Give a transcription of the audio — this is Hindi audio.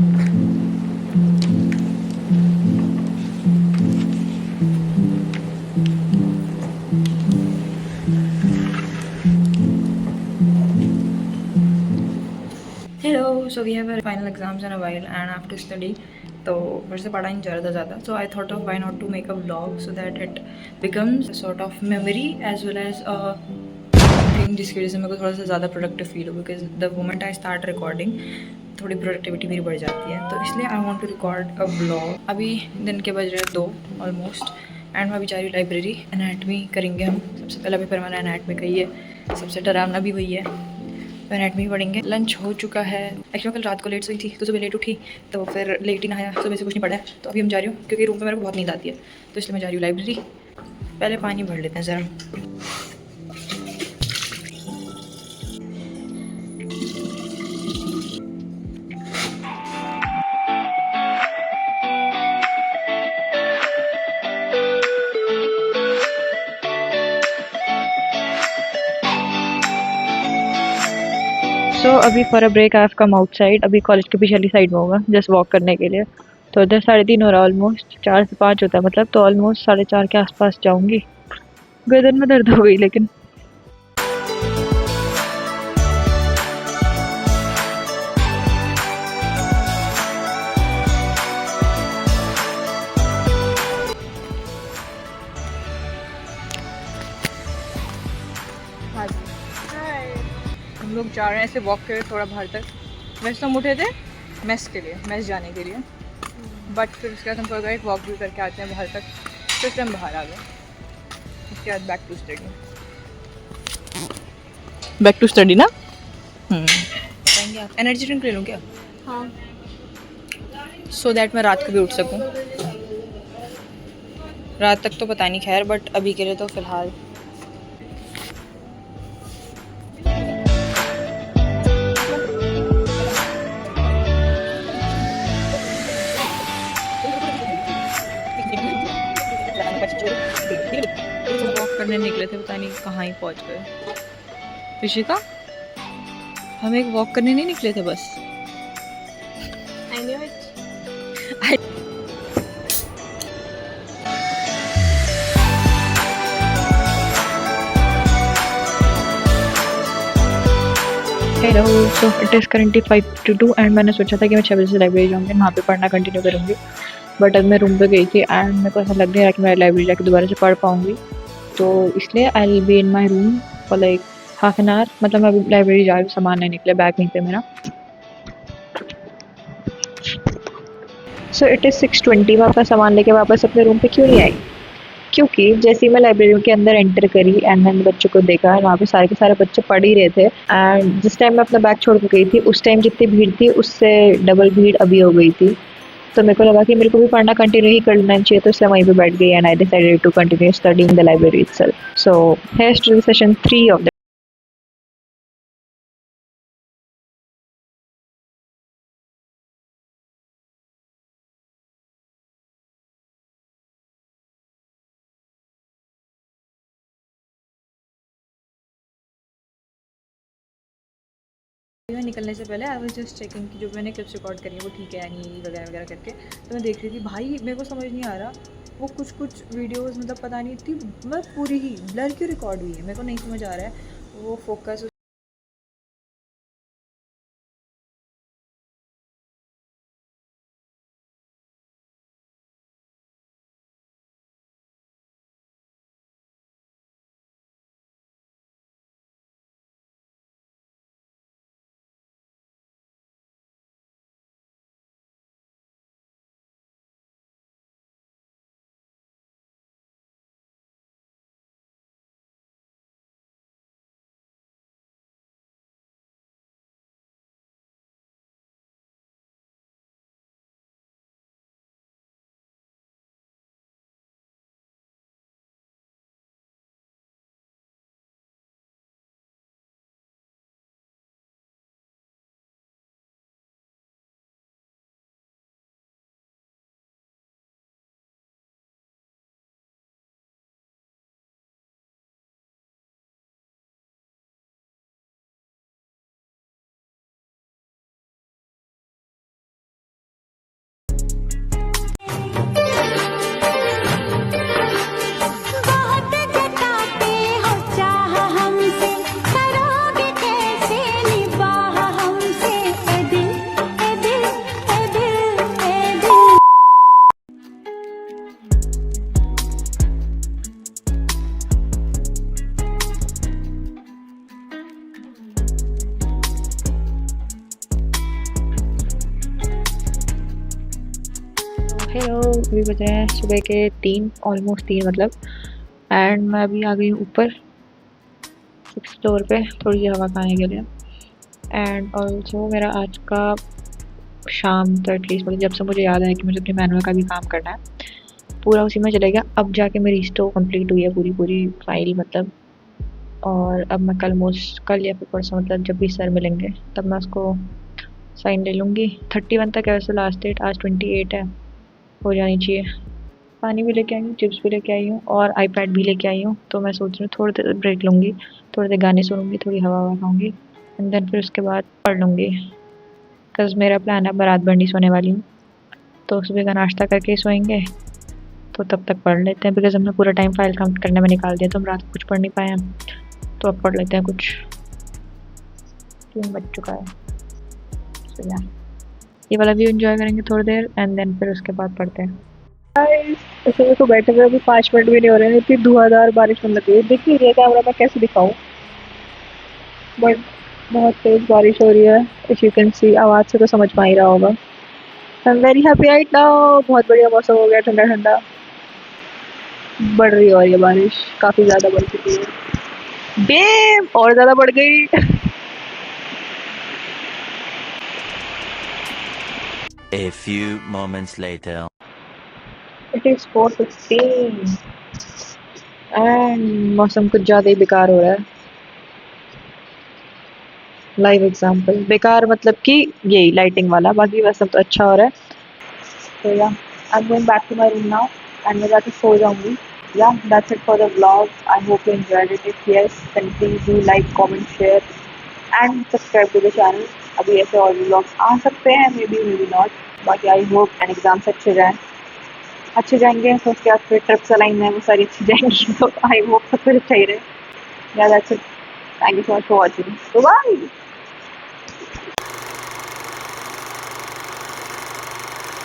Hello, so we have our final exams in a while and I have to study. तो मेरे से पढ़ा नहीं जा रहा था ज़्यादा, so I thought of why not to make a vlog so that it becomes a sort of memory as well as a thing जिसकी वजह से मेरे को थोड़ा सा ज़्यादा प्रोडक्टिव फील हो, because the moment I start recording थोड़ी प्रोडक्टिविटी मेरी बढ़ जाती है, तो इसलिए I want to record a vlog. अभी दिन के बज रहे हैं 2 ऑलमोस्ट एंड मैं अभी जा रही हूँ लाइब्रेरी। एनाटमी करेंगे हम। सबसे पहला पेपर हमारा एनाटमी का ही है, सबसे डरावना भी वही है, तो एनाटमी पढ़ेंगे। लंच हो चुका है। एक्चुअली कल रात को लेट सोई थी तो सुबह लेट उठी, तो फिर लेट ही नहाया, सुबह से कुछ नहीं पढ़ा है। तो अभी हम जा रही हूँ क्योंकि रूम पे मेरे को बहुत नींद आती है, तो इसलिए मैं जा रही हूँ लाइब्रेरी। पहले पानी भर लेते हैं ज़रा। सो अभी for a break I have come outside. अभी कॉलेज के पीछे वाली साइड में होगा जस्ट वॉक करने के लिए। तो इधर 3:30 हो रहा है, ऑलमोस्ट 4 से 5 होता है मतलब, तो ऑलमोस्ट 4:30 के आसपास जाऊंगी। गर्दन में दर्द हो गई लेकिन। हम लोग जा रहे हैं ऐसे वॉक के थोड़ा बाहर तक। वैसे हम उठे थे मेस के लिए, मेस जाने के लिए, बट फिर उसके बाद हम थोड़ा एक वॉक भी करके आते हैं बाहर तक, तो इसलिए हम बाहर आ गए। उसके बाद back to study. Back to study ना। बताएंगे आप। एनर्जी ड्रिंक ले लूँ क्या? हाँ। सो दैट मैं रात को भी उठ सकूँ। रात तक तो पता नहीं खैर, बट अभी के लिए तो फ़िलहाल। वॉक करने निकले थे, पता नहीं कहाँ ही पहुँच गए। ऋषिका, हम एक वॉक करने नहीं निकले थे बस। I knew it. Hello, so it is currently 5:52 and मैंने सोचा था कि मैं 6 बजे से लाइब्रेरी जाऊँगी, वहाँ पे पढ़ना कंटिन्यू करूँगी। बट अब मैं रूम पे गई थी एंड मेरे को ऐसा लग नहीं रहा कि मैं लाइब्रेरी जाके दोबारा से पढ़ पाऊँगी, तो इसलिए I will be in my room for like half an hour. मतलब मैं अभी लाइब्रेरी जा रही हूँ, सामान नहीं निकले, बैग नहीं पे मेरा। So it is 6:20। मैं अपना सामान लेके वापस अपने रूम पे क्यों नहीं आई? क्योंकि जैसे ही मैं लाइब्रेरी के अंदर एंटर करी एंड मैंने बच्चों को देखा, वहाँ पे सारे के सारे बच्चे पढ़ ही रहे थे एंड जिस टाइम मैं अपना बैग छोड़ के गई थी उस टाइम जितनी भीड़ थी उससे डबल भीड़ अभी हो गई थी। तो मेरे को लगा कि मेरे को भी पढ़ना कंटिन्यू ही करना चाहिए, तो इसलिए वहीं पे बैठ गई and I decided to continue studying the library itself. So here's to the session 3 of मैं निकलने से पहले आई वाज जस्ट चेकिंग कि जो मैंने क्लिप्स रिकॉर्ड करी है वो ठीक है या नहीं वगैरह वगैरह करके। तो मैं देख रही थी, भाई मेरे को समझ नहीं आ रहा वो कुछ कुछ वीडियोस मतलब पता नहीं इतनी मतलब पूरी ही ब्लर क्यों रिकॉर्ड हुई है, मेरे को नहीं समझ आ रहा है वो फोकस हेलो, अभी बजे हैं सुबह के 3, ऑलमोस्ट 3 मतलब। एंड मैं अभी आ गई हूँ ऊपर 6th फ्लोर पे थोड़ी सी हवा खाने के लिए। एंड ऑल्सो मेरा आज का शाम तक एटलीस्ट मतलब जब से मुझे याद आया कि मुझे अपने मैनुअल का भी काम करना है, पूरा उसी में चले गया। अब जाके मेरी स्टो कंप्लीट हुई है पूरी पूरी फाइल मतलब। और अब मैं कल या फिर परसों मतलब जब भी सर मिलेंगे तब मैं उसको साइन ले लूँगी। 31 तक है वैसे लास्ट डेट, आज 28 है, हो जानी चाहिए। पानी भी लेके आई हूँ, चिप्स भी लेके आई हूँ और आईपैड भी लेके आई हूँ। तो मैं सोच रही हूँ थोड़ी देर ब्रेक लूँगी, थोड़ी देर गाने सुनूँगी, थोड़ी हवा ववा खाऊँगी एंड देन फिर उसके बाद पढ़ लूँगी। बिकॉज़ मेरा प्लान है मैं रात भर नहीं सोने वाली हूँ, तो सुबह का नाश्ता करके ही सोएंगे। तो तब तक पढ़ लेते हैं बिकॉज़ हमने पूरा टाइम फाइल काउंट करने में निकाल दिया, तो हम रात को कुछ पढ़ नहीं पाए हैं। तो अब पढ़ लेते हैं कुछ। 3 बज चुका है। सो या ये वाला व्यू एंजॉय करेंगे थोड़ी देर एंड देन फिर उसके बाद पढ़ते हैं। गाइस, ऐसे मेरे को बैठे हुए अभी 5 मिनट भी नहीं हो रहे हैं, इतनी धुआंधार बारिश होने लगी है। दिख नहीं रही है कैमरा में, कैसे दिखाऊं, बट बहुत तेज बारिश हो रही है। इफ यू कैन सी, आवाज से तो समझ में ही रहा होगा। I am very happy right now. बहुत बढ़िया मौसम हो गया, ठंडा ठंडा। बढ़ रही हो रही है बारिश, काफी ज्यादा बढ़ चुकी है। डैम, और ज्यादा बढ़ गई। A few moments later. It is 4:15 and मौसम कुछ ज़्यादा ही बेकार हो रहा है। लाइव एग्जाम्पल बेकार मतलब कि यही लाइटिंग वाला, बाकी वैसे तो अच्छा हो रहा है। तो yeah I am going back to my room now and मैं जाके सो जाऊंगी। Yeah that's it for the vlog. I hope you enjoyed it. If yes then please do like, comment, share and subscribe to the channel. अभी ऐसे और व्लॉग्स आ सकते हैं, मे बी नॉट। बाकी आई होप एंड एग्जाम्स अच्छे जाएंगे, तो उसके बाद फिर ट्रिप चलाएंगे, वो सारी अच्छी जाएंगी। तो आई होप सब कुछ अच्छा ही रहे। Yeah, that's it. Thank you so much for watching. Bye bye.